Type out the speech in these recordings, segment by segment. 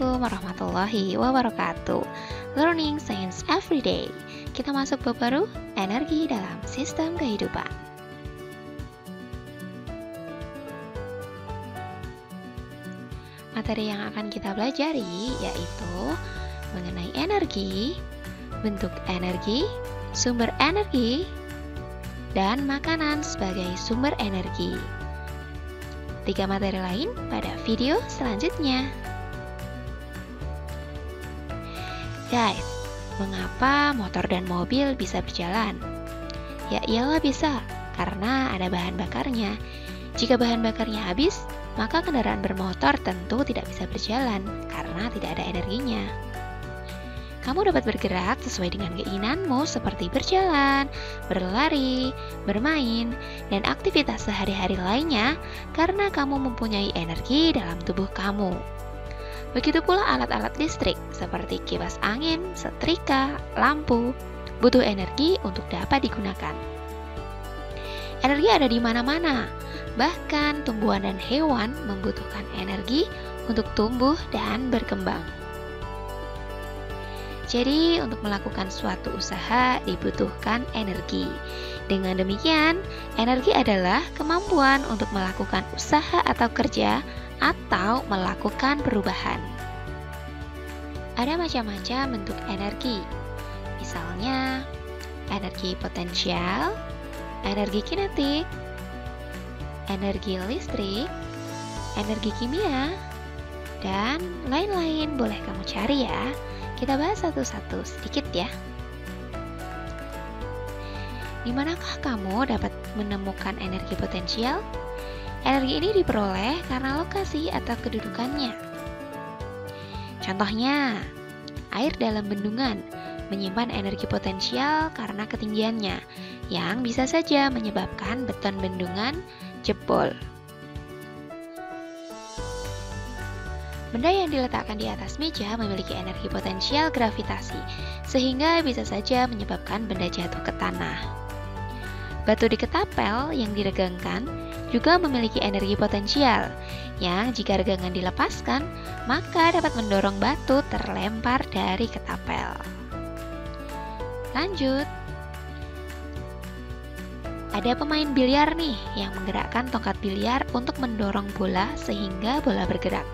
Assalamualaikum warahmatullahi wabarakatuh. Learning Science Everyday. Kita masuk bab baru, energi dalam sistem kehidupan. Materi yang akan kita pelajari yaitu mengenai energi, bentuk energi, sumber energi, dan makanan sebagai sumber energi. 3 materi lain pada video selanjutnya. Guys, mengapa motor dan mobil bisa berjalan? Ya iyalah bisa, karena ada bahan bakarnya. Jika bahan bakarnya habis, maka kendaraan bermotor tentu tidak bisa berjalan karena tidak ada energinya. Kamu dapat bergerak sesuai dengan keinginanmu seperti berjalan, berlari, bermain, dan aktivitas sehari-hari lainnya karena kamu mempunyai energi dalam tubuh kamu. Begitu pula alat-alat listrik seperti kipas angin, setrika, lampu, butuh energi untuk dapat digunakan. Energi ada di mana-mana, bahkan tumbuhan dan hewan membutuhkan energi untuk tumbuh dan berkembang. Jadi, untuk melakukan suatu usaha dibutuhkan energi. Dengan demikian, energi adalah kemampuan untuk melakukan usaha atau kerja atau melakukan perubahan. Ada macam-macam bentuk energi. Misalnya, energi potensial, energi kinetik, energi listrik, energi kimia, dan lain-lain. Boleh kamu cari ya. Kita bahas satu-satu sedikit ya. Di manakah kamu dapat menemukan energi potensial? Energi ini diperoleh karena lokasi atau kedudukannya. Contohnya, air dalam bendungan menyimpan energi potensial karena ketinggiannya, yang bisa saja menyebabkan beton bendungan jebol. Benda yang diletakkan di atas meja memiliki energi potensial gravitasi, sehingga bisa saja menyebabkan benda jatuh ke tanah. Batu di ketapel yang diregangkan juga memiliki energi potensial, yang jika regangan dilepaskan, maka dapat mendorong batu terlempar dari ketapel. Lanjut. Ada pemain biliar nih yang menggerakkan tongkat biliar untuk mendorong bola sehingga bola bergerak.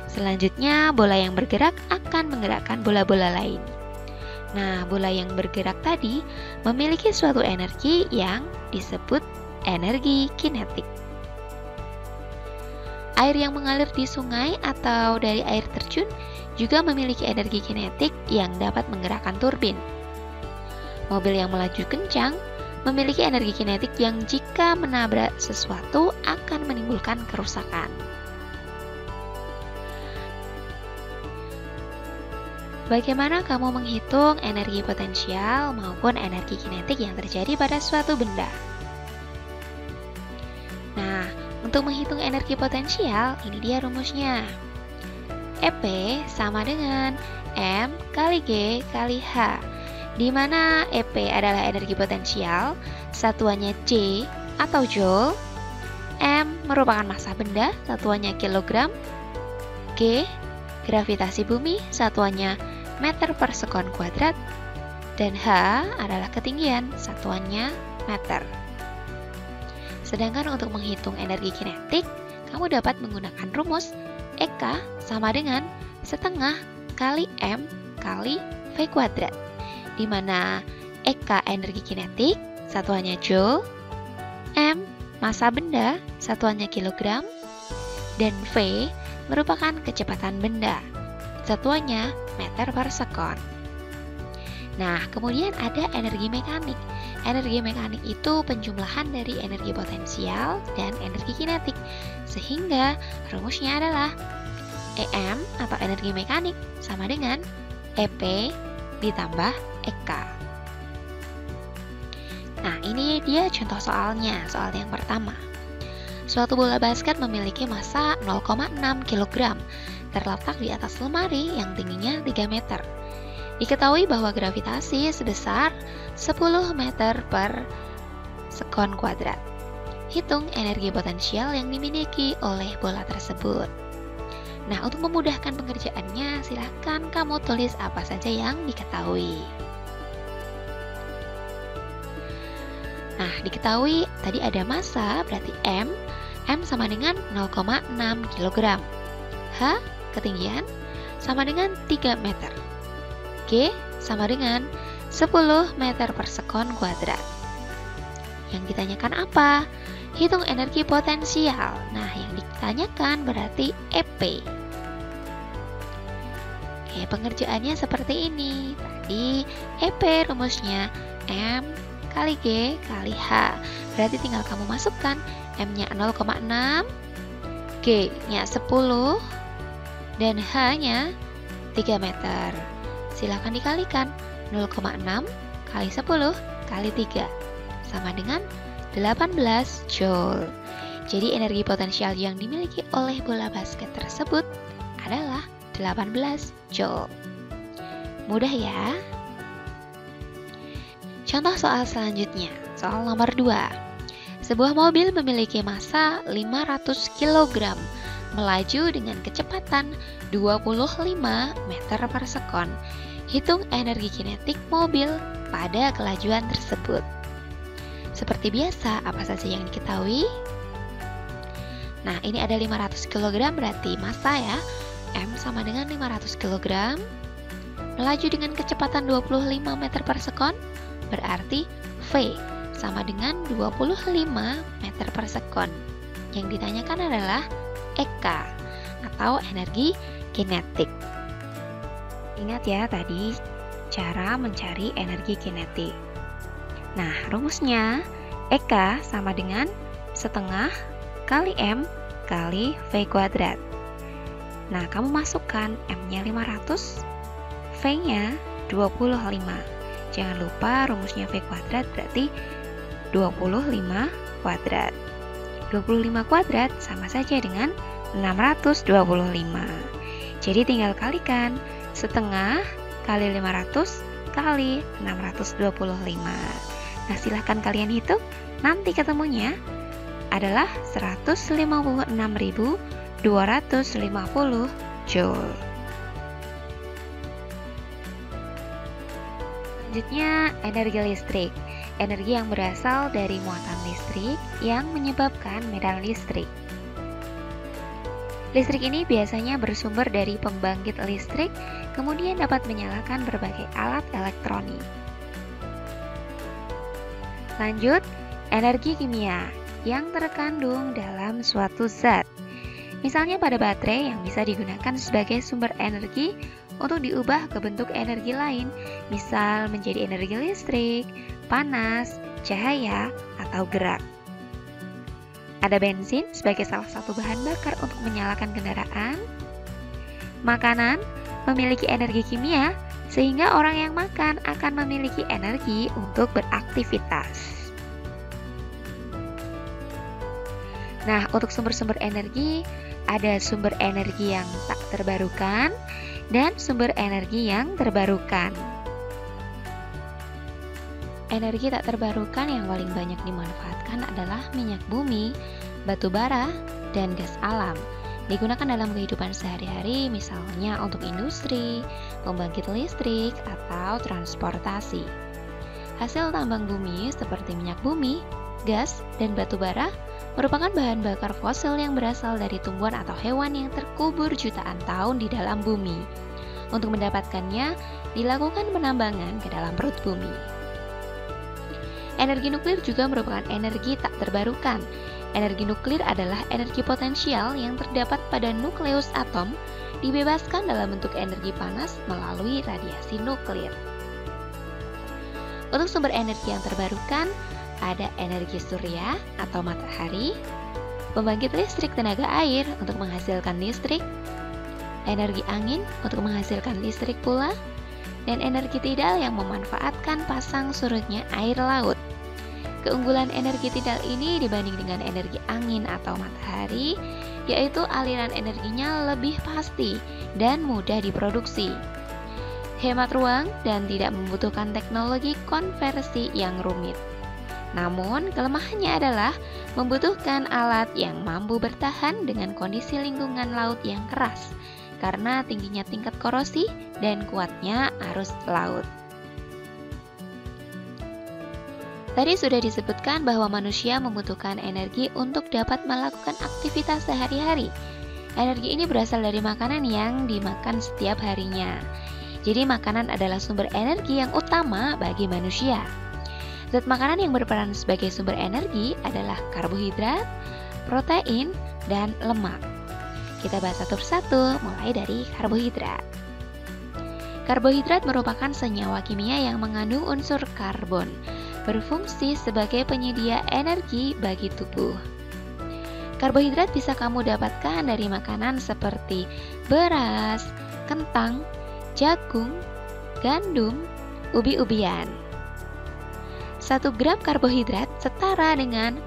Selanjutnya, bola yang bergerak akan menggerakkan bola-bola lain. Nah, bola yang bergerak tadi memiliki suatu energi yang disebut energi kinetik. Air yang mengalir di sungai atau dari air terjun juga memiliki energi kinetik yang dapat menggerakkan turbin. Mobil yang melaju kencang memiliki energi kinetik yang jika menabrak sesuatu akan menimbulkan kerusakan. Bagaimana kamu menghitung energi potensial maupun energi kinetik yang terjadi pada suatu benda? Nah, untuk menghitung energi potensial, ini dia rumusnya. EP sama dengan M kali G kali H, di mana EP adalah energi potensial, satuannya J atau Joule, M merupakan massa benda, satuannya kilogram, G gravitasi bumi, satuannya meter per sekon kuadrat, dan H adalah ketinggian, satuannya meter. Sedangkan untuk menghitung energi kinetik, kamu dapat menggunakan rumus EK sama dengan setengah kali M kali V kuadrat, di mana EK energi kinetik, satuannya Joule, M massa benda, satuannya kilogram, dan V merupakan kecepatan benda, satuannya meter per sekon. Nah, kemudian ada energi mekanik. Energi mekanik itu penjumlahan dari energi potensial dan energi kinetik, sehingga rumusnya adalah EM atau energi mekanik sama dengan EP ditambah EK. Nah, ini dia contoh soalnya, soal yang pertama. Suatu bola basket memiliki massa 0,6 kg, terletak di atas lemari yang tingginya 3 meter. Diketahui bahwa gravitasi sebesar 10 meter per sekon kuadrat. Hitung energi potensial yang dimiliki oleh bola tersebut. Nah, untuk memudahkan pengerjaannya, silahkan kamu tulis apa saja yang diketahui. Nah, diketahui tadi ada massa, berarti M sama dengan 0,6 kg. H, ketinggian, sama dengan 3 meter. G, sama dengan 10 meter per sekon kuadrat. Yang ditanyakan apa? Hitung energi potensial. Nah, yang ditanyakan berarti EP. Oke, pengerjaannya seperti ini. Tadi EP rumusnya M kali G kali H. Berarti tinggal kamu masukkan M-nya 0,6, G-nya 10, dan H-nya 3 meter. Silahkan dikalikan. 0,6 kali 10 kali 3 sama dengan 18 Joule. Jadi energi potensial yang dimiliki oleh bola basket tersebut adalah 18 Joule. Mudah ya? Contoh soal selanjutnya, soal nomor 2. Sebuah mobil memiliki massa 500 kg, melaju dengan kecepatan 25 meter per sekon. Hitung energi kinetik mobil pada kelajuan tersebut. Seperti biasa, apa saja yang diketahui? Nah, ini ada 500 kg berarti massa ya. M sama dengan 500 kg. Melaju dengan kecepatan 25 meter per sekon, berarti V sama dengan 25 meter per sekon. Yang ditanyakan adalah EK atau energi kinetik. Ingat ya tadi cara mencari energi kinetik. Nah, rumusnya EK sama dengan setengah kali M kali V kuadrat. Nah, kamu masukkan M-nya 500, V-nya 25. Jangan lupa rumusnya V kuadrat berarti 25 kuadrat. 25 kuadrat sama saja dengan 625. Jadi tinggal kalikan setengah kali 500 kali 625. Nah, silahkan kalian hitung. Nanti ketemunya adalah 156.250 Joule. Selanjutnya, energi listrik. Energi yang berasal dari muatan listrik yang menyebabkan medan listrik. Listrik ini biasanya bersumber dari pembangkit listrik, kemudian dapat menyalakan berbagai alat elektronik. Lanjut, energi kimia yang terkandung dalam suatu zat. Misalnya pada baterai yang bisa digunakan sebagai sumber energi untuk diubah ke bentuk energi lain, misal menjadi energi listrik, panas, cahaya, atau gerak. Ada bensin sebagai salah satu bahan bakar untuk menyalakan kendaraan. Makanan memiliki energi kimia sehingga orang yang makan akan memiliki energi untuk beraktivitas. Nah, untuk sumber-sumber energi, ada sumber energi yang tak terbarukan dan sumber energi yang terbarukan. Energi tak terbarukan yang paling banyak dimanfaatkan adalah minyak bumi, batu bara, dan gas alam. Digunakan dalam kehidupan sehari-hari, misalnya untuk industri, pembangkit listrik, atau transportasi. Hasil tambang bumi seperti minyak bumi, gas, dan batu bara merupakan bahan bakar fosil yang berasal dari tumbuhan atau hewan yang terkubur jutaan tahun di dalam bumi. Untuk mendapatkannya, dilakukan penambangan ke dalam perut bumi. Energi nuklir juga merupakan energi tak terbarukan. Energi nuklir adalah energi potensial yang terdapat pada nukleus atom, dibebaskan dalam bentuk energi panas melalui radiasi nuklir. Untuk sumber energi yang terbarukan, ada energi surya atau matahari, pembangkit listrik tenaga air untuk menghasilkan listrik, energi angin untuk menghasilkan listrik pula, dan energi tidal yang memanfaatkan pasang surutnya air laut. Keunggulan energi tidal ini dibanding dengan energi angin atau matahari, yaitu aliran energinya lebih pasti dan mudah diproduksi, hemat ruang, dan tidak membutuhkan teknologi konversi yang rumit. Namun, kelemahannya adalah membutuhkan alat yang mampu bertahan dengan kondisi lingkungan laut yang keras karena tingginya tingkat korosi dan kuatnya arus laut. Tadi sudah disebutkan bahwa manusia membutuhkan energi untuk dapat melakukan aktivitas sehari-hari. Energi ini berasal dari makanan yang dimakan setiap harinya. Jadi makanan adalah sumber energi yang utama bagi manusia. Zat makanan yang berperan sebagai sumber energi adalah karbohidrat, protein, dan lemak. Kita bahas satu persatu, mulai dari karbohidrat. Karbohidrat merupakan senyawa kimia yang mengandung unsur karbon, berfungsi sebagai penyedia energi bagi tubuh. Karbohidrat bisa kamu dapatkan dari makanan seperti beras, kentang, jagung, gandum, ubi-ubian. 1 gram karbohidrat setara dengan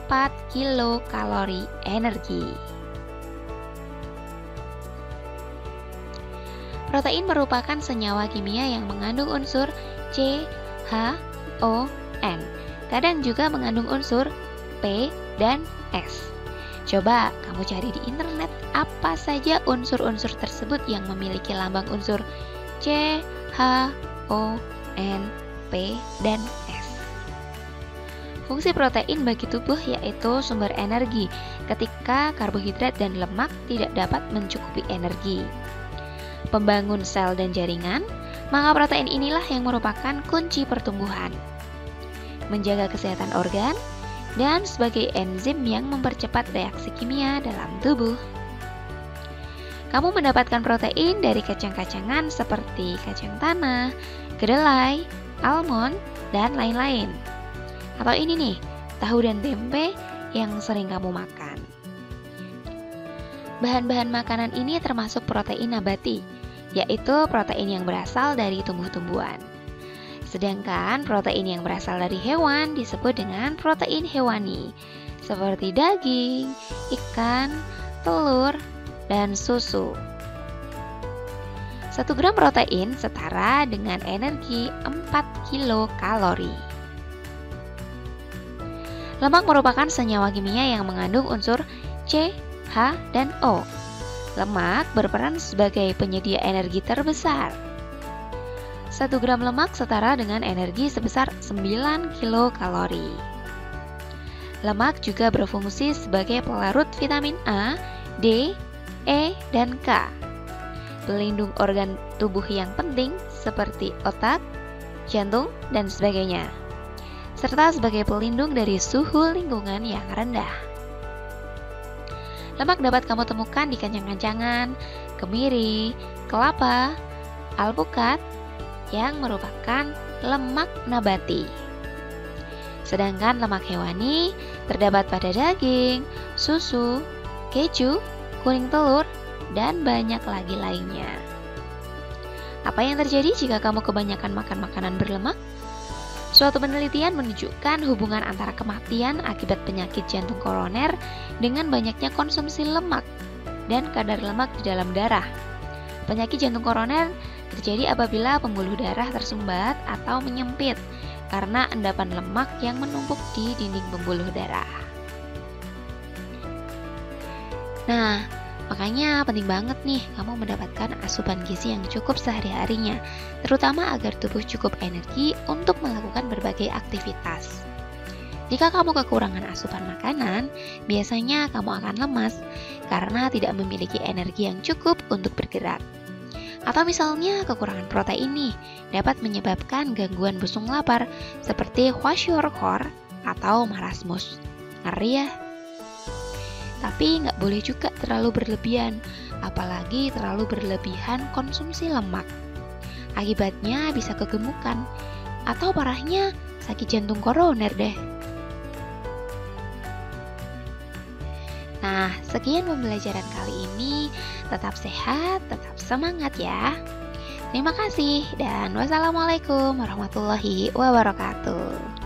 4 kilokalori energi. Protein merupakan senyawa kimia yang mengandung unsur C, H, O, N. Kadang juga mengandung unsur P dan S. Coba kamu cari di internet apa saja unsur-unsur tersebut yang memiliki lambang unsur C, H, O, N, P, dan S. Fungsi protein bagi tubuh yaitu sumber energi ketika karbohidrat dan lemak tidak dapat mencukupi energi. Pembangun sel dan jaringan, maka protein inilah yang merupakan kunci pertumbuhan. Menjaga kesehatan organ, dan sebagai enzim yang mempercepat reaksi kimia dalam tubuh. Kamu mendapatkan protein dari kacang-kacangan seperti kacang tanah, kedelai, almond, dan lain-lain. Atau ini nih, tahu dan tempe yang sering kamu makan. Bahan-bahan makanan ini termasuk protein nabati, yaitu protein yang berasal dari tumbuh-tumbuhan. Sedangkan protein yang berasal dari hewan disebut dengan protein hewani, seperti daging, ikan, telur, dan susu. 1 gram protein setara dengan energi 4 kilokalori. Lemak merupakan senyawa kimia yang mengandung unsur C, H, dan O. Lemak berperan sebagai penyedia energi terbesar. 1 gram lemak setara dengan energi sebesar 9 kilokalori. Lemak juga berfungsi sebagai pelarut vitamin A, D, E, dan K. Pelindung organ tubuh yang penting seperti otak, jantung, dan sebagainya. Serta sebagai pelindung dari suhu lingkungan yang rendah. Lemak dapat kamu temukan di kacang-kacangan, kemiri, kelapa, alpukat, yang merupakan lemak nabati. Sedangkan lemak hewani terdapat pada daging, susu, keju, kuning telur, dan banyak lagi lainnya. Apa yang terjadi jika kamu kebanyakan makan makanan berlemak? Suatu penelitian menunjukkan hubungan antara kematian akibat penyakit jantung koroner dengan banyaknya konsumsi lemak dan kadar lemak di dalam darah. Penyakit jantung koroner terjadi apabila pembuluh darah tersumbat atau menyempit karena endapan lemak yang menumpuk di dinding pembuluh darah. Nah, makanya penting banget nih kamu mendapatkan asupan gizi yang cukup sehari-harinya, terutama agar tubuh cukup energi untuk melakukan berbagai aktivitas. Jika kamu kekurangan asupan makanan, biasanya kamu akan lemas karena tidak memiliki energi yang cukup untuk bergerak. Atau misalnya kekurangan protein nih dapat menyebabkan gangguan busung lapar seperti kwashiorkor atau marasmus. Ngeri ya? Tapi nggak boleh juga terlalu berlebihan, apalagi terlalu berlebihan konsumsi lemak. Akibatnya bisa kegemukan, atau parahnya sakit jantung koroner deh. Nah, sekian pembelajaran kali ini. Tetap sehat, tetap semangat ya. Terima kasih, dan wassalamualaikum warahmatullahi wabarakatuh.